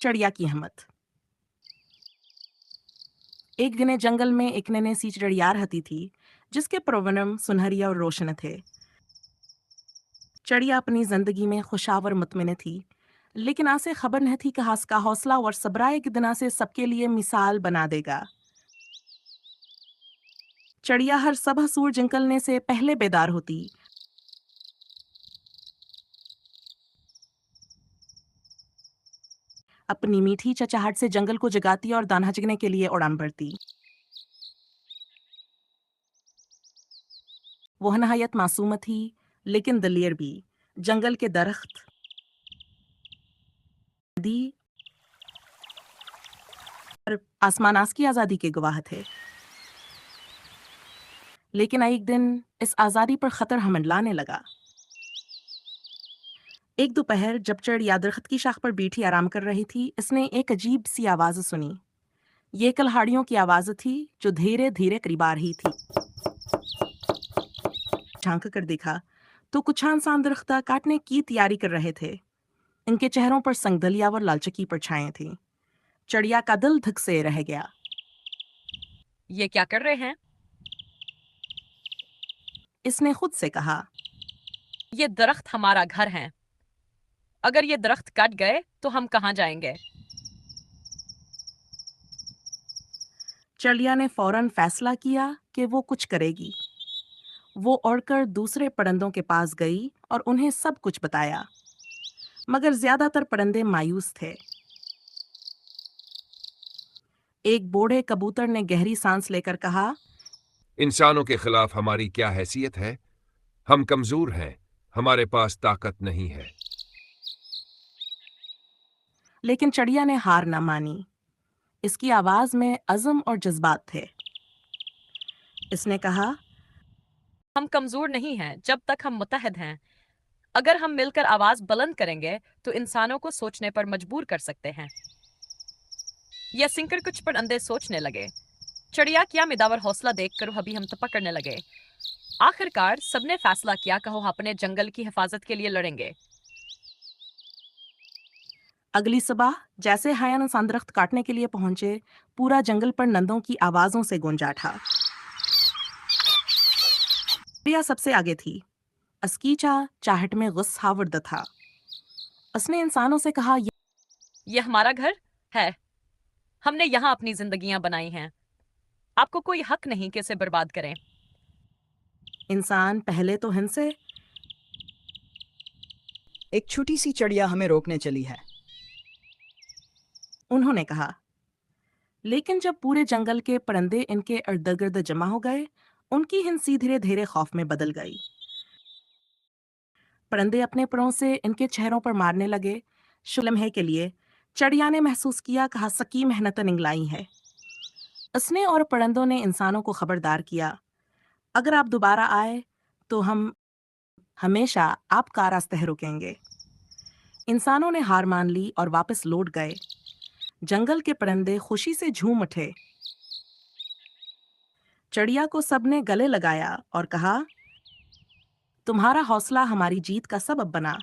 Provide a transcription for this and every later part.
चिड़िया की हिम्मत। एक दिन जंगल में एक नन्ही सी चिड़िया रहती थी जिसके प्रवनम सुनहरी और रोशन थे। चिड़िया अपनी जिंदगी में खुशावर मुतमिन थी, लेकिन आसे खबर नहीं थी कि उसका हौसला और सब्राए के दिना से सबके लिए मिसाल बना देगा। चिड़िया हर सुबह सूरज निकलने से पहले बेदार होती, अपनी मीठी चचाहट से जंगल को जगाती और दाना चुगने के लिए उड़ान भरती। वो नहायत मासूम थी, लेकिन दलेर भी। जंगल के दरख्त, नदी और आसमान आस की आज़ादी के गवाह थे। लेकिन एक दिन इस आज़ादी पर खतर हमलाने लगा। एक दोपहर जब चिड़िया दरख्त की शाख पर बैठी आराम कर रही थी, इसने एक अजीब सी आवाज़ सुनी। ये कलहाड़ियों की आवाज़ थी जो धीरे धीरे करीब आ रही थी। झांक कर देखा तो कुछ इंसान दरख्त काटने की तैयारी कर रहे थे। इनके चेहरों पर संगदलिया और लालचकी परछाएं थीं। चिड़िया का दिल धक से रह गया। ये क्या कर रहे हैं? इसने खुद से कहा। ये दरख्त हमारा घर है। अगर ये दरख्त कट गए तो हम कहाँ जाएंगे? चिड़िया ने फौरन फैसला किया कि वो कुछ करेगी। वो उड़कर दूसरे परिंदों के पास गई और उन्हें सब कुछ बताया, मगर ज्यादातर परिंदे मायूस थे। एक बूढ़े कबूतर ने गहरी सांस लेकर कहा, इंसानों के खिलाफ हमारी क्या हैसियत है? हम कमजोर हैं, हमारे पास ताकत नहीं है। लेकिन चिड़िया ने हार न मानी। इसकी आवाज में अज़म और जज्बात थे। इसने कहा, हम कमजोर नहीं हैं जब तक हम मुत्तहद हैं। अगर हम मिलकर आवाज बुलंद करेंगे तो इंसानों को सोचने पर मजबूर कर सकते हैं। यह सुनकर कुछ परिंदे सोचने लगे। चिड़िया क्या मिदावर हौसला देखकर अभी हम तपक करने लगे। आखिरकार सबने फैसला किया कि वो अपने जंगल की हिफाजत के लिए लड़ेंगे। अगली सुबह जैसे हायन इंसान दरख्त काटने के लिए पहुंचे, पूरा जंगल पर नंदों की आवाजों से गूंजा था। चिड़िया सबसे आगे थी। अस्कीचा चाहट में गुस्सावर्द था। उसने इंसानों से कहा, यह हमारा घर है। हमने यहाँ अपनी जिंदगियां बनाई हैं। आपको कोई हक नहीं कि इसे बर्बाद करें। इंसान पहले तो हिंसे। एक छोटी सी चिड़िया हमें रोकने चली है। उन्होंने कहा। लेकिन जब पूरे जंगल के परिंदे इनके इर्द गिर्द जमा हो गए, उनकी हिंसी धीरे धीरे खौफ में बदल गई। परिंदे अपने परों से इनके चेहरों पर मारने लगे। शुलम्हे के लिए चिड़िया ने महसूस किया कि सकी मेहनत निगलाई है। उसने और परिंदों ने इंसानों को खबरदार किया, अगर आप दोबारा आए तो हम हमेशा आपका रास्ते रोकेंगे। इंसानों ने हार मान ली और वापस लौट गए। जंगल के परिंदे खुशी से झूम उठे। चिड़िया को सबने गले लगाया और कहा, तुम्हारा हौसला हमारी जीत का सबब बना।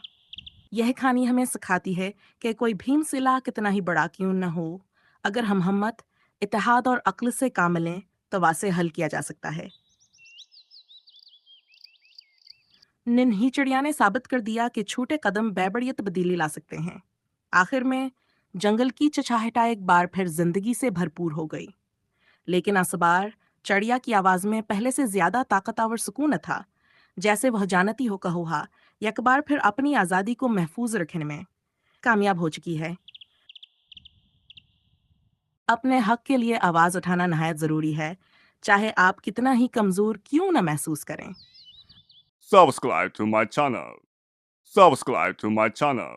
यह कहानी हमें सिखाती है कि कोई भीमशिला कितना ही बड़ा क्यों न हो, अगर हम हिम्मत, इत्तेहाद और अक्ल से काम लें तो वासे हल किया जा सकता है। नन्ही चिड़िया ने साबित कर दिया कि छोटे कदम बड़ी तब्दीली ला सकते हैं। आखिर में जंगल की चहचहाहट एक बार फिर जिंदगी से भरपूर हो गई। लेकिन इस बार चिड़िया की आवाज में पहले से ज्यादा ताकतवर सुकून था, जैसे वह जानती हो कहोहा एक बार फिर अपनी आजादी को महफूज रखने में कामयाब हो चुकी है। अपने हक के लिए आवाज उठाना नहायत जरूरी है, चाहे आप कितना ही कमजोर क्यों न महसूस करें। Subscribe to my channel. Subscribe to my channel.